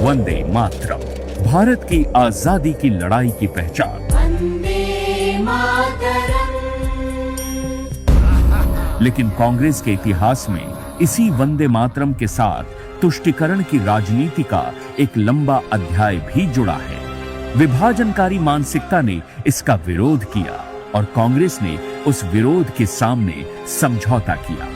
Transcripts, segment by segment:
वंदे मातरम, भारत की आजादी की लड़ाई की पहचान। वंदे मातरम। लेकिन कांग्रेस के इतिहास में इसी वंदे मातरम के साथ तुष्टिकरण की राजनीति का एक लंबा अध्याय भी जुड़ा है। विभाजनकारी मानसिकता ने इसका विरोध किया और कांग्रेस ने उस विरोध के सामने समझौता किया।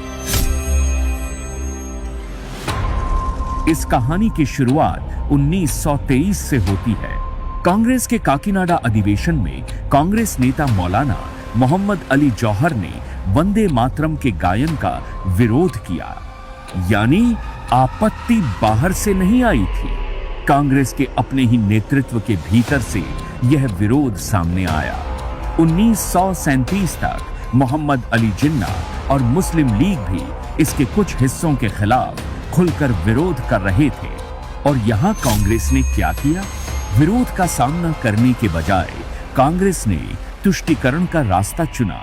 इस कहानी की शुरुआत 1923 से होती है। कांग्रेस के काकीनाडा अधिवेशन में कांग्रेस नेता मौलाना मोहम्मद अली जौहर ने वंदे मातरम के गायन का विरोध किया, यानी आपत्ति बाहर से नहीं आई थी। कांग्रेस के अपने ही नेतृत्व के भीतर से यह विरोध सामने आया। 1937 तक मोहम्मद अली जिन्ना और मुस्लिम लीग भी इसके कुछ हिस्सों के खिलाफ खुलकर विरोध कर रहे थे। और यहां कांग्रेस ने क्या किया? विरोध का सामना करने के बजाय कांग्रेस ने तुष्टिकरण का रास्ता चुना।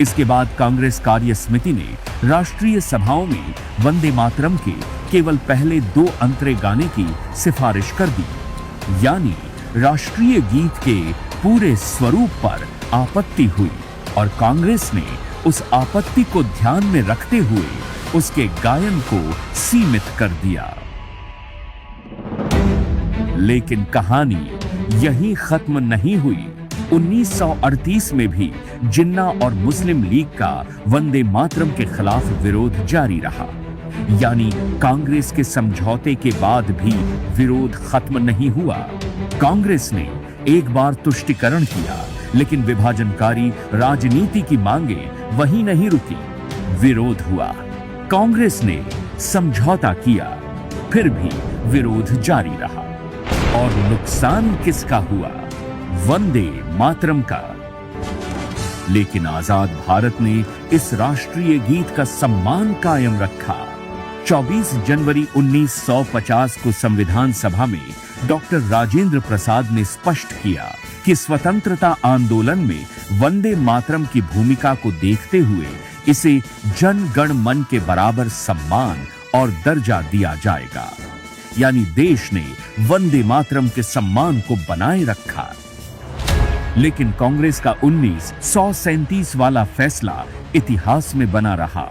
इसके बाद कांग्रेस कार्य समिति ने राष्ट्रीय सभाओं में वंदे मातरम के केवल पहले 2 अंतरे गाने की सिफारिश कर दी, यानी राष्ट्रीय गीत के पूरे स्वरूप पर आपत्ति हुई और कांग्रेस ने उस आपत्ति को ध्यान में रखते हुए उसके गायन को सीमित कर दिया। लेकिन कहानी यहीं खत्म नहीं हुई। 1938 में भी जिन्ना और मुस्लिम लीग का वंदे मातरम के खिलाफ विरोध जारी रहा, यानी कांग्रेस के समझौते के बाद भी विरोध खत्म नहीं हुआ। कांग्रेस ने एक बार तुष्टिकरण किया, लेकिन विभाजनकारी राजनीति की मांगे वहीं नहीं रुकी। विरोध हुआ, कांग्रेस ने समझौता किया, फिर भी विरोध जारी रहा। और नुकसान किसका हुआ? वंदे मातरम का। लेकिन आजाद भारत ने इस राष्ट्रीय गीत का सम्मान कायम रखा। 24 जनवरी 1950 को संविधान सभा में डॉक्टर राजेंद्र प्रसाद ने स्पष्ट किया कि स्वतंत्रता आंदोलन में वंदे मातरम की भूमिका को देखते हुए इसे जन गण मन के बराबर सम्मान और दर्जा दिया जाएगा। यानी देश ने वंदे मातरम के सम्मान को बनाए रखा। लेकिन कांग्रेस का 1937 वाला फैसला इतिहास में बना रहा।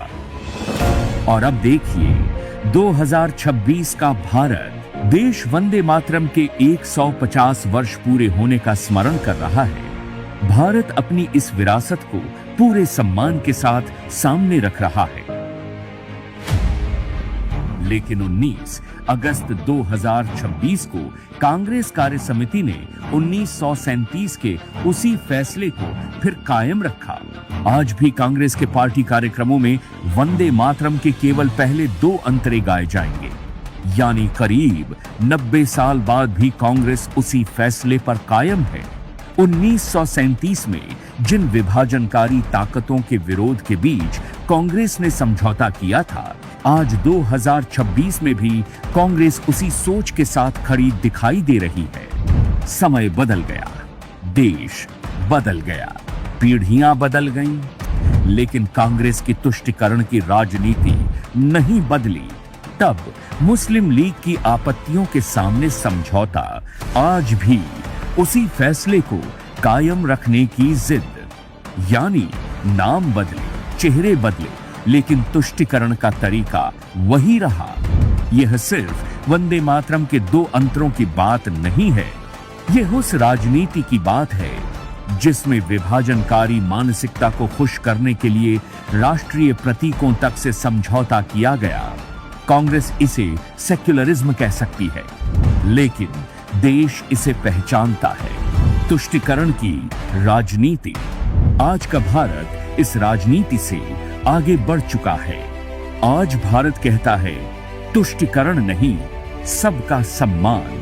और अब देखिए 2026 का भारत, देश वंदे मातरम के 150 वर्ष पूरे होने का स्मरण कर रहा है। भारत अपनी इस विरासत को पूरे सम्मान के साथ सामने रख रहा है। लेकिन 19 अगस्त 2026 को कांग्रेस कार्य समिति ने 1937 के उसी फैसले को फिर कायम रखा। आज भी कांग्रेस के पार्टी कार्यक्रमों में वंदे मातरम के केवल पहले 2 अंतरे गाए जाएंगे, यानी करीब 90 साल बाद भी कांग्रेस उसी फैसले पर कायम है। 1937 में जिन विभाजनकारी ताकतों के विरोध के बीच कांग्रेस ने समझौता किया था, आज 2026 में भी कांग्रेस उसी सोच के साथ खड़ी दिखाई दे रही है। समय बदल गया, देश बदल गया, पीढ़ियां बदल गईं, लेकिन कांग्रेस की तुष्टिकरण की राजनीति नहीं बदली। तब मुस्लिम लीग की आपत्तियों के सामने समझौता, आज भी उसी फैसले को कायम रखने की जिद। यानी नाम बदले, चेहरे बदले, लेकिन तुष्टिकरण का तरीका वही रहा। यह सिर्फ वंदे मातरम के 2 अंतरों की बात नहीं है, यह उस राजनीति की बात है जिसमें विभाजनकारी मानसिकता को खुश करने के लिए राष्ट्रीय प्रतीकों तक से समझौता किया गया। कांग्रेस इसे सेक्युलरिज्म कह सकती है, लेकिन देश इसे पहचानता है, तुष्टिकरण की राजनीति। आज का भारत इस राजनीति से आगे बढ़ चुका है। आज भारत कहता है, तुष्टिकरण नहीं, सबका सम्मान,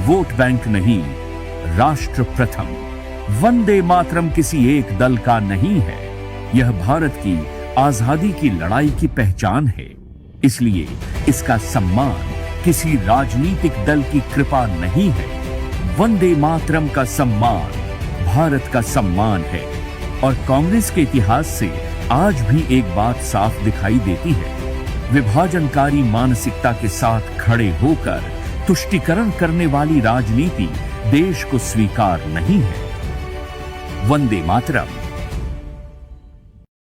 वोट बैंक नहीं, राष्ट्र प्रथम। वंदे मातरम किसी एक दल का नहीं है, यह भारत की आजादी की लड़ाई की पहचान है। इसलिए इसका सम्मान किसी राजनीतिक दल की कृपा नहीं है। वंदे मातरम का सम्मान भारत का सम्मान है। और कांग्रेस के इतिहास से आज भी एक बात साफ दिखाई देती है, विभाजनकारी मानसिकता के साथ खड़े होकर तुष्टिकरण करने वाली राजनीति देश को स्वीकार नहीं है। वंदे मातरम।